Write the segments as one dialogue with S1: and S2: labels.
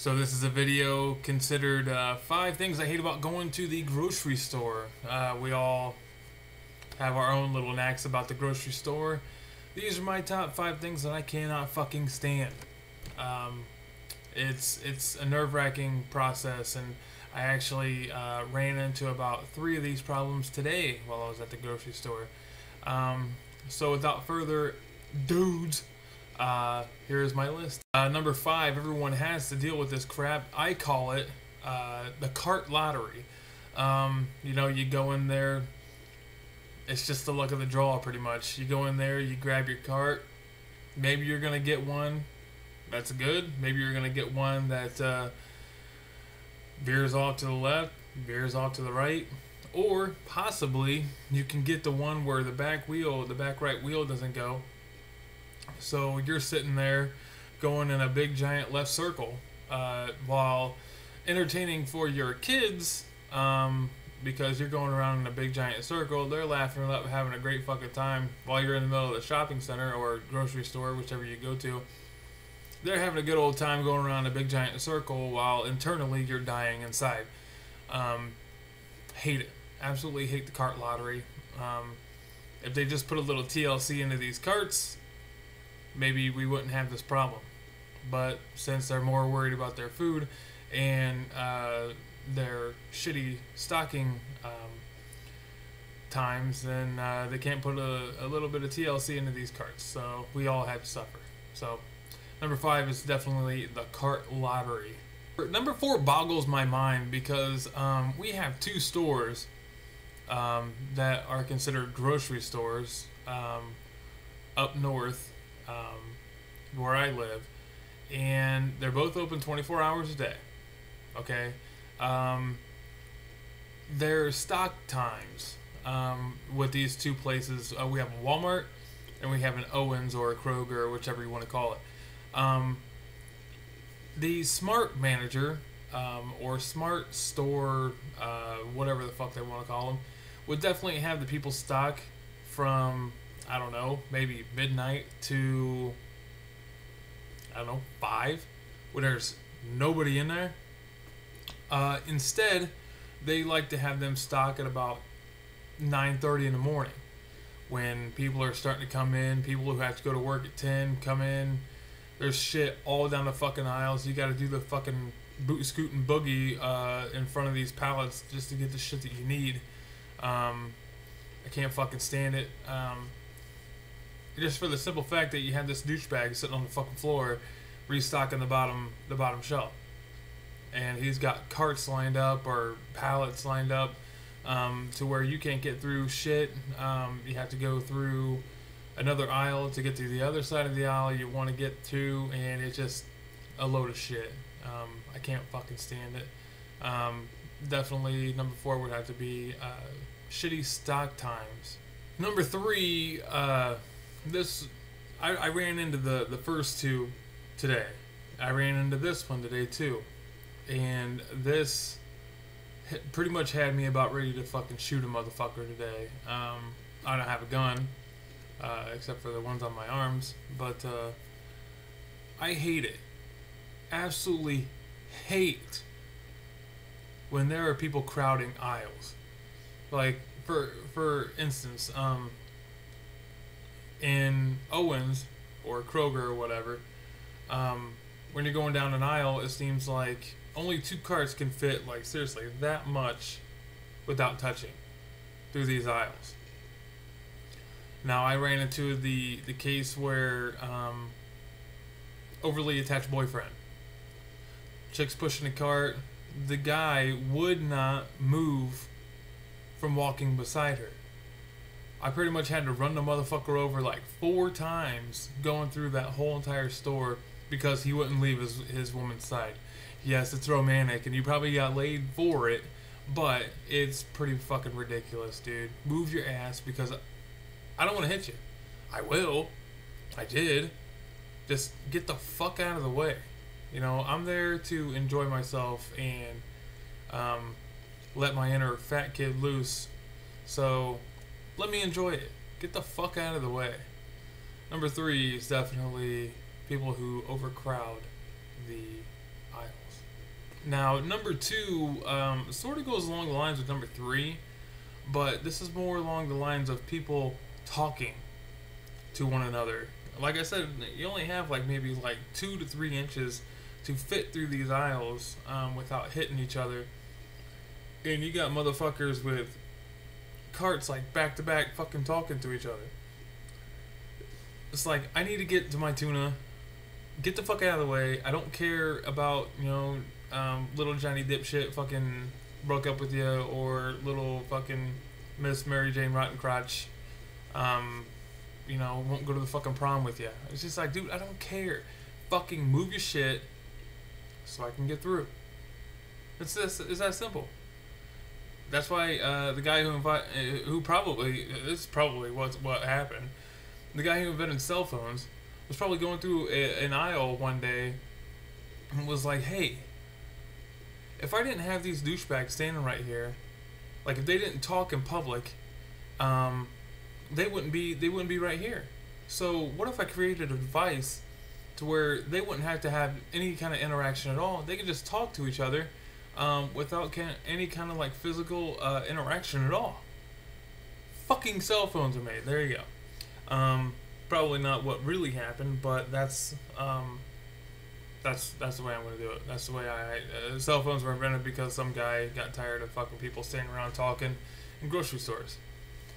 S1: So this is a video considered 5 things I hate about going to the grocery store. We all have our own little knacks about the grocery store. These are my top 5 things that I cannot fucking stand. It's a nerve-wracking process, and I actually ran into about 3 of these problems today while I was at the grocery store. So without further dudes, here's my list. Number 5, everyone has to deal with this crap. I call it the cart lottery. You know, you go in there, it's just the luck of the draw pretty much. You go in there, you grab your cart, maybe you're gonna get one that's good, maybe you're gonna get one that veers off to the left, veers off to the right, or possibly you can get the one where the back right wheel doesn't go. So you're sitting there going in a big giant left circle while entertaining for your kids, because you're going around in a big giant circle. They're laughing up, having a great fucking time while you're in the middle of the shopping center or grocery store, whichever you go to. They're having a good old time going around a big giant circle while internally you're dying inside. Hate it. Absolutely hate the cart lottery. If they just put a little TLC into these carts, maybe we wouldn't have this problem. But since they're more worried about their food and their shitty stocking times, then they can't put a little bit of TLC into these carts. So we all have to suffer. So number 5 is definitely the cart lottery. Number 4 boggles my mind because we have 2 stores that are considered grocery stores up north where I live, and they're both open 24 hours a day. Okay, their stock times with these 2 places, we have a Walmart and we have an Owens or a Kroger, or whichever you want to call it. The smart manager or smart store, whatever the fuck they want to call them, would definitely have the people stock from, I don't know, maybe midnight to, I don't know, 5, when there's nobody in there. Instead, they like to have them stock at about 9:30 in the morning, when people are starting to come in. People who have to go to work at 10 come in. There's shit all down the fucking aisles. You gotta do the fucking boot, scoot, and boogie in front of these pallets just to get the shit that you need. I can't fucking stand it. Just for the simple fact that you have this douchebag sitting on the fucking floor restocking the bottom shelf. And he's got carts lined up or pallets lined up to where you can't get through shit. You have to go through another aisle to get to the other side of the aisle you want to get to, and it's just a load of shit. I can't fucking stand it. Definitely number 4 would have to be shitty stock times. Number 3, I ran into the first 2 today. I ran into this one today too, and this pretty much had me about ready to fucking shoot a motherfucker today. I don't have a gun, except for the ones on my arms, but I hate it. Absolutely hate when there are people crowding aisles. Like, for instance, in Owens or Kroger or whatever, when you're going down an aisle, it seems like only 2 carts can fit, like, seriously, that much without touching through these aisles. Now, I ran into the case where overly attached boyfriend. Chick's pushing a cart. The guy would not move from walking beside her. I pretty much had to run the motherfucker over like 4 times going through that whole entire store because he wouldn't leave his woman's side. Yes, it's romantic and you probably got laid for it, but it's pretty fucking ridiculous, dude. Move your ass, because I don't want to hit you. I will. I did. Just get the fuck out of the way. You know, I'm there to enjoy myself and let my inner fat kid loose. So let me enjoy it. Get the fuck out of the way. Number 3 is definitely people who overcrowd the aisles. Now, number two sort of goes along the lines with number three, but this is more along the lines of people talking to one another. Like I said, you only have like maybe like 2 to 3 inches to fit through these aisles without hitting each other. And you got motherfuckers with carts like back to back fucking talking to each other. It's like, I need to get to my tuna. Get the fuck out of the way. I don't care about, little Johnny dipshit fucking broke up with you, or little fucking Miss Mary Jane Rottencrotch, won't go to the fucking prom with you. It's just like, dude, I don't care. Fucking move your shit so I can get through. It's that simple. That's why the guy who probably, this is probably what happened. The guy who invented cell phones was probably going through an aisle one day and was like, hey, if I didn't have these douchebags standing right here, like if they didn't talk in public, they wouldn't be right here. So what if I created a device to where they wouldn't have to have any kind of interaction at all? They could just talk to each other without any kind of like physical interaction at all. Fucking cell phones are made. There you go. Probably not what really happened, but that's the way I'm gonna do it. That's the way cell phones were invented because some guy got tired of fucking people standing around talking in grocery stores.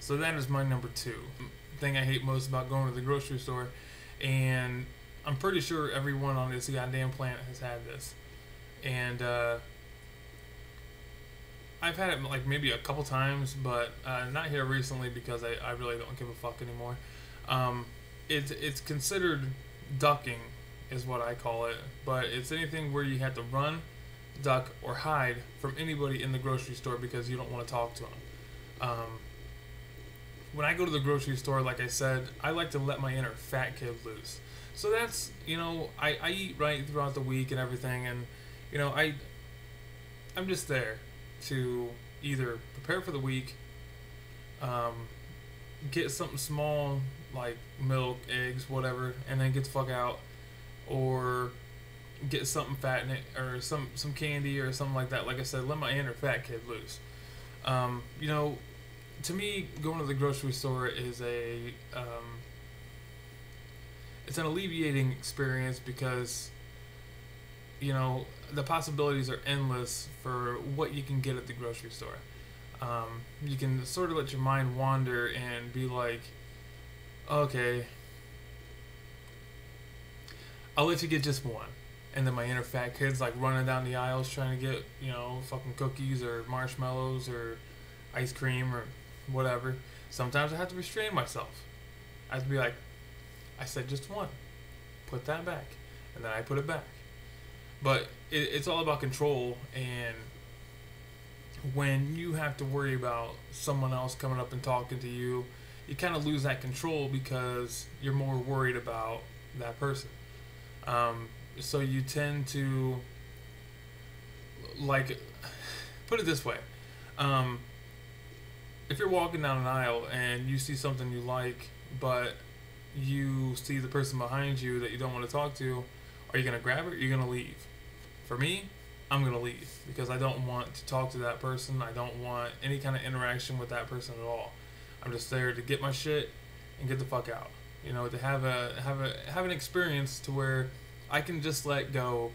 S1: So that is my number two thing I hate most about going to the grocery store, and I'm pretty sure everyone on this goddamn planet has had this, and I've had it like maybe a couple times, but not here recently because I really don't give a fuck anymore. It's considered ducking is what I call it, but it's anything where you have to run, duck, or hide from anybody in the grocery store because you don't want to talk to them. When I go to the grocery store, like I said, I like to let my inner fat kid loose. So that's, I eat right throughout the week and everything, and I'm just there to either prepare for the week, get something small like milk, eggs, whatever, and then get the fuck out, or get something fat in it, or some candy or something like that. Like I said, let my inner fat kid loose. To me, going to the grocery store is it's an alleviating experience because the possibilities are endless for what you can get at the grocery store. You can sort of let your mind wander and be like, okay, I'll let you get just one. And then my inner fat kid's like running down the aisles trying to get, fucking cookies or marshmallows or ice cream or whatever. Sometimes I have to restrain myself. I have to be like, I said just one. Put that back. And then I put it back. But it's all about control, and when you have to worry about someone else coming up and talking to you, you kind of lose that control because you're more worried about that person. So you tend to, like, put it this way. If you're walking down an aisle and you see something you like, but you see the person behind you that you don't want to talk to, are you going to grab it or are you going to leave? For me, I'm going to leave because I don't want to talk to that person. I don't want any kind of interaction with that person at all. I'm just there to get my shit and get the fuck out. To have an experience to where I can just let go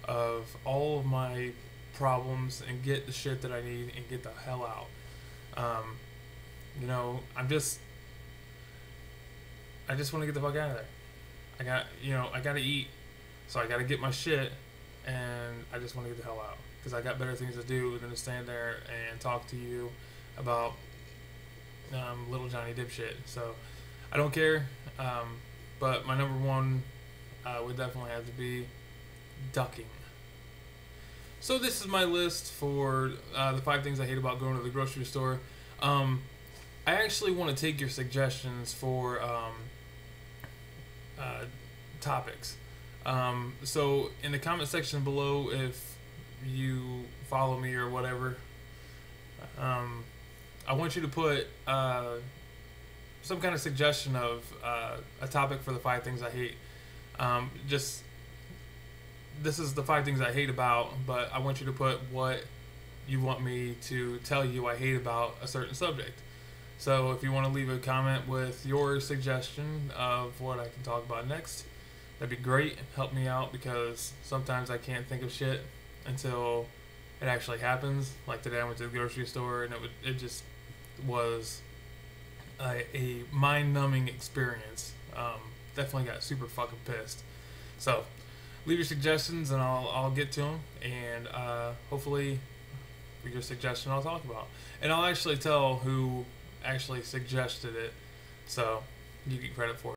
S1: of all of my problems and get the shit that I need and get the hell out. I just want to get the fuck out of there. I gotta eat, so I gotta get my shit, and I just want to get the hell out because I got better things to do than to stand there and talk to you about little Johnny dipshit. So I don't care, but my number one would definitely have to be ducking. So this is my list for the 5 things I hate about going to the grocery store. I actually want to take your suggestions for topics. So in the comment section below, if you follow me or whatever, I want you to put some kind of suggestion of a topic for the 5 things I hate. Just this is the 5 things I hate about, but I want you to put what you want me to tell you I hate about a certain subject. So if you want to leave a comment with your suggestion of what I can talk about next, that'd be great. Help me out, because sometimes I can't think of shit until it actually happens. Like today, I went to the grocery store and it just was a mind-numbing experience. Definitely got super fucking pissed. So leave your suggestions and I'll get to them, and hopefully your suggestion I'll talk about, and I'll actually tell who actually suggested it, so you get credit for it.